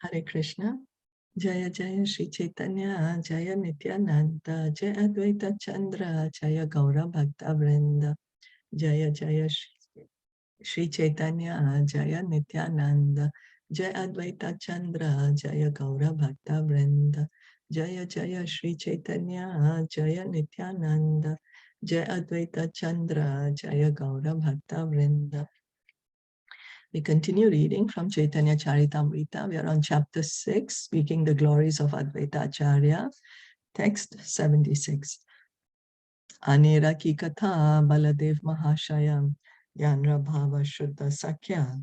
Hare Krishna. Jaya Jaya Shri Chaitanya, Jaya Nityananda, Jaya Advaita Chandra, Jaya Gaura Bhakta Vrinda, Jaya Jaya Shri Chaitanya, Jaya Nityananda, Jaya Advaita Chandra, Jaya Gaura Bhakta Vrinda, Jaya Jaya Shri Chaitanya, Jaya Nityananda, Jaya Advaita Chandra, Jaya Gaura Bhakta Vrinda. We continue reading from Caitanya Caritamrta. We are on chapter 6, speaking the glories of Advaita Acharya, text 76. Anera ki katha Baladev Mahashayam Yanra Bhava Shuddha Sakya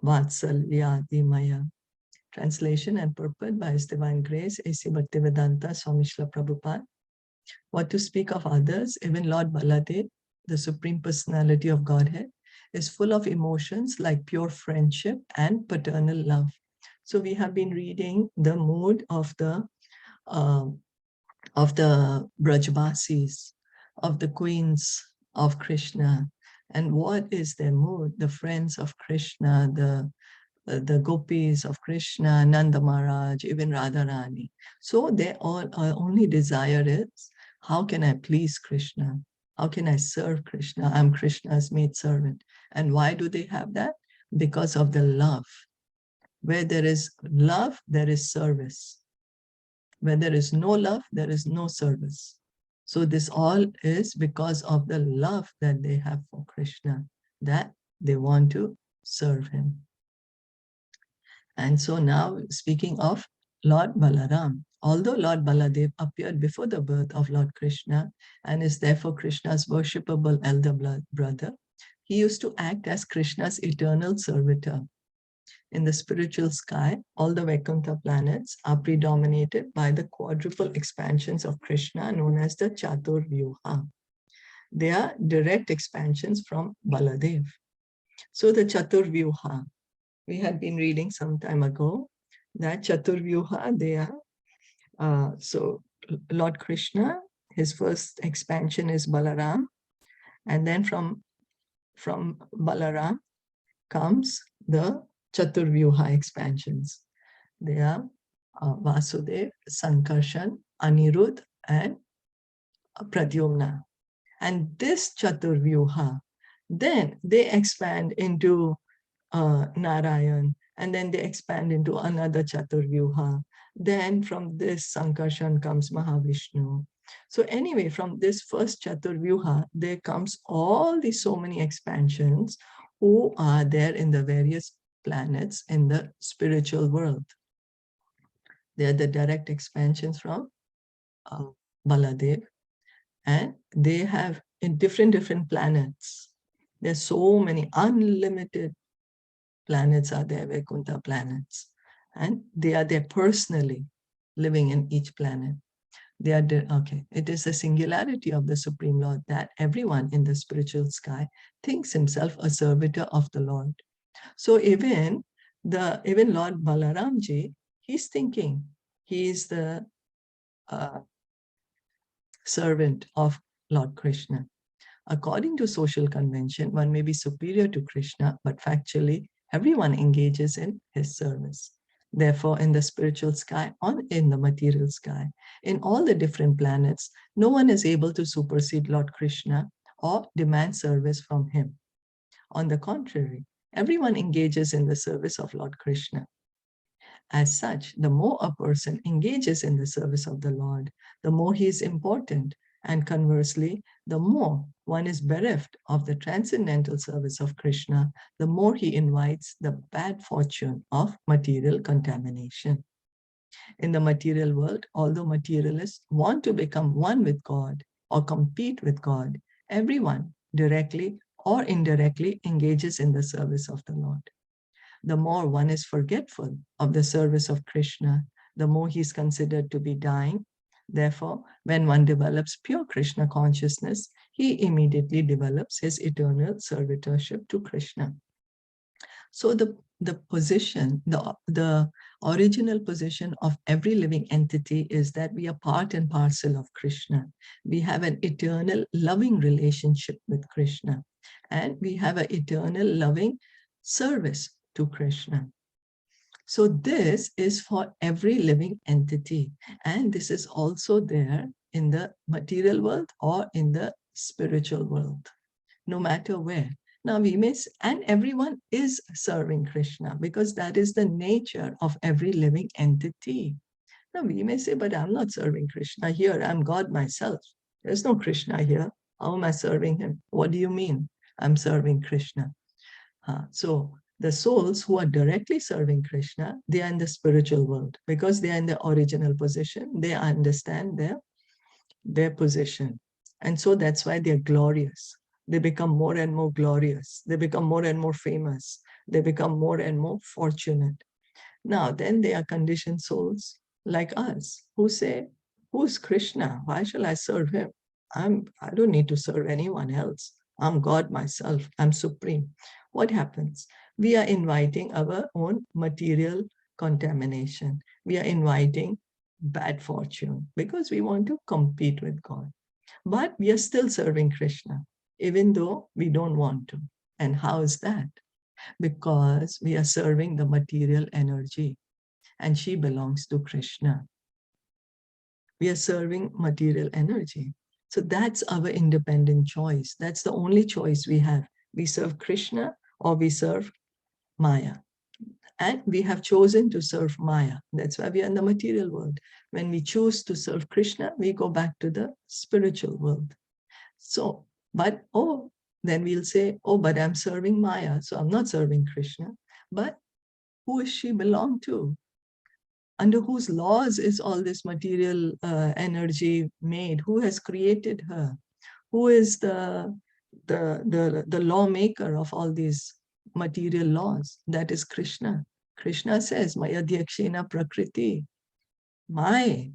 Vatsalya Maya. Translation and purport by His Divine Grace, A.C. Bhaktivedanta Swami Srila Prabhupada. What to speak of others, even Lord Baladev, the Supreme Personality of Godhead, is full of emotions like pure friendship and paternal love. So we have been reading the mood of the Brajbasis, of the queens of Krishna. And what is their mood? The friends of Krishna, the gopis of Krishna, Nanda Maharaj, even Radharani. So their only desire is, how can I please Krishna? How can I serve Krishna? I'm Krishna's maidservant. And why do they have that? Because of the love. Where there is love, there is service. Where there is no love, there is no service. So this all is because of the love that they have for Krishna, that they want to serve him. And so now, speaking of Lord Balaram, although Lord Baladev appeared before the birth of Lord Krishna and is therefore Krishna's worshipable elder brother, he used to act as Krishna's eternal servitor. In the spiritual sky, all the Vaikuntha planets are predominated by the quadruple expansions of Krishna known as the Chatur Vyuha. They are direct expansions from Baladev. So the Chatur Vyuha, we had been reading some time ago that Chatur Vyuha, they are, so Lord Krishna, his first expansion is Balaram, and then from Balaram comes the Chatur Vyuha expansions. They are Vasudev, Sankarshan, Anirudh, and Pradyumna. And this Chatur Vyuha, then they expand into Narayan, and then they expand into another Chatur Vyuha. Then from this Sankarshan comes Mahavishnu. So anyway, from this first Chatur Vyuha, there comes all these so many expansions who are there in the various planets in the spiritual world. They are the direct expansions from Baladev, and they have in different planets. There's so many unlimited planets are there, Vaikuntha planets, and they are there personally living in each planet. They are okay. It is the singularity of the Supreme Lord that everyone in the spiritual sky thinks himself a servitor of the Lord. So even Lord Balaramji, he's thinking he is the servant of Lord Krishna. According to social convention, one may be superior to Krishna, but factually, everyone engages in his service. Therefore, in the spiritual sky or in the material sky, in all the different planets, no one is able to supersede Lord Krishna or demand service from him. On the contrary, everyone engages in the service of Lord Krishna. As such, the more a person engages in the service of the Lord, the more he is important. And conversely, the more one is bereft of the transcendental service of Krishna, the more he invites the bad fortune of material contamination. In the material world, although materialists want to become one with God or compete with God, everyone, directly or indirectly, engages in the service of the Lord. The more one is forgetful of the service of Krishna, the more he is considered to be dying. Therefore, when one develops pure Krishna consciousness, he immediately develops his eternal servitorship to Krishna. So the position, the original position of every living entity is that we are part and parcel of Krishna. We have an eternal loving relationship with Krishna, and we have an eternal loving service to Krishna. So this is for every living entity. And this is also there in the material world or in the spiritual world, no matter where. Now we may, and everyone is serving Krishna because that is the nature of every living entity. Now we may say, but I'm not serving Krishna here. I'm God myself. There's no Krishna here. How am I serving him? What do you mean I'm serving Krishna? So the souls who are directly serving Krishna, they are in the spiritual world because they are in the original position. They understand their position. And so that's why they're glorious. They become more and more glorious. They become more and more famous. They become more and more fortunate. Now, then they are conditioned souls like us who say, who's Krishna? Why shall I serve him? I don't need to serve anyone else. I'm God myself. I'm supreme. What happens? We are inviting our own material contamination. We are inviting bad fortune because we want to compete with God. But we are still serving Krishna, even though we don't want to. And how is that? Because we are serving the material energy and she belongs to Krishna. We are serving material energy. So that's our independent choice. That's the only choice we have. We serve Krishna or we serve Maya. And we have chosen to serve Maya. That's why we are in the material world. When we choose to serve Krishna, we go back to the spiritual world. So, but, then we'll say, but I'm serving Maya, so I'm not serving Krishna. But who is she belong to? Under whose laws is all this material energy made? Who has created her? Who is the lawmaker of all these material laws? That is Krishna. Krishna says, Maya Dyakshena Prakriti.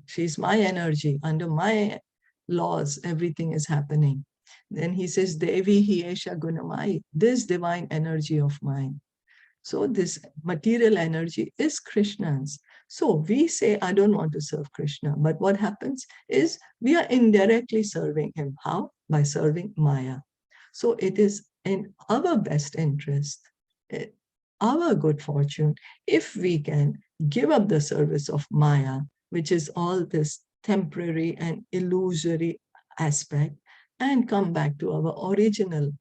She's my energy. Under my laws, everything is happening. Then he says, Devi Hiesha Gunamai, this divine energy of mine. So this material energy is Krishna's. So we say, I don't want to serve Krishna. But what happens is we are indirectly serving him. How? By serving Maya. So it is in our best interest, our good fortune, if we can give up the service of Maya, which is all this temporary and illusory aspect, and come back to our original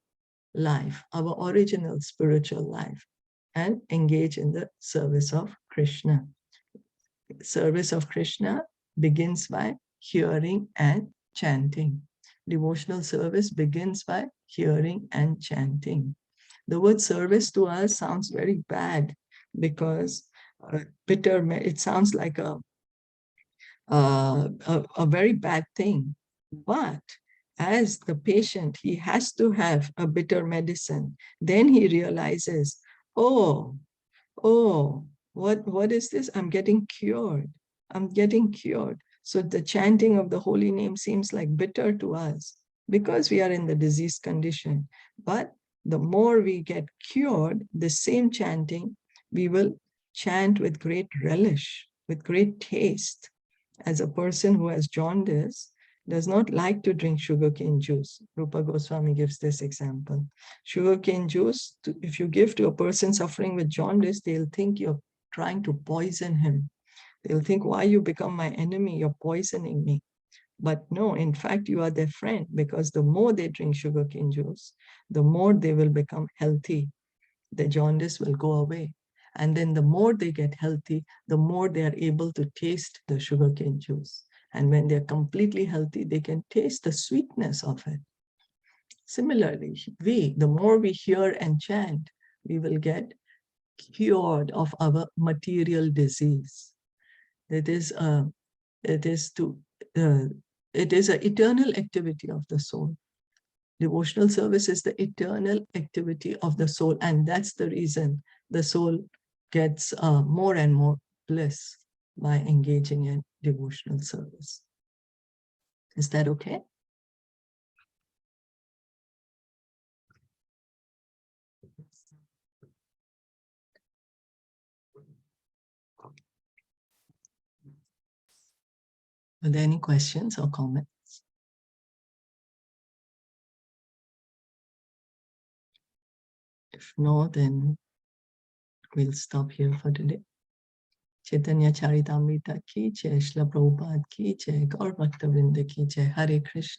life, our original spiritual life, and engage in the service of Krishna. Service of Krishna begins by hearing and chanting. Devotional service begins by hearing and chanting. The word service to us sounds very bad because it sounds like a very bad thing. But as the patient, he has to have a bitter medicine. Then he realizes, oh, what is this? I'm getting cured. I'm getting cured. So the chanting of the holy name seems like bitter to us because we are in the disease condition. But the more we get cured, the same chanting, we will chant with great relish, with great taste. As a person who has jaundice, does not like to drink sugarcane juice. Rupa Goswami gives this example. Sugarcane juice, if you give to a person suffering with jaundice, they'll think you're trying to poison him. They'll think, why you become my enemy? You're poisoning me. But no, in fact, you are their friend because the more they drink sugarcane juice, the more they will become healthy. The jaundice will go away. And then the more they get healthy, the more they are able to taste the sugarcane juice. And when they're completely healthy, they can taste the sweetness of it. Similarly, the more we hear and chant, we will get cured of our material disease. It is an eternal activity of the soul. Devotional service is the eternal activity of the soul, and that's the reason the soul gets more and more bliss by engaging in devotional service. Is that okay? Are there any questions or comments? If no, then we'll stop here for today. Chaitanya Charitamrita ki jai, Srila Prabhupada ki jai, Gaur Bhakta Vrinda ki jai. Hare Krishna.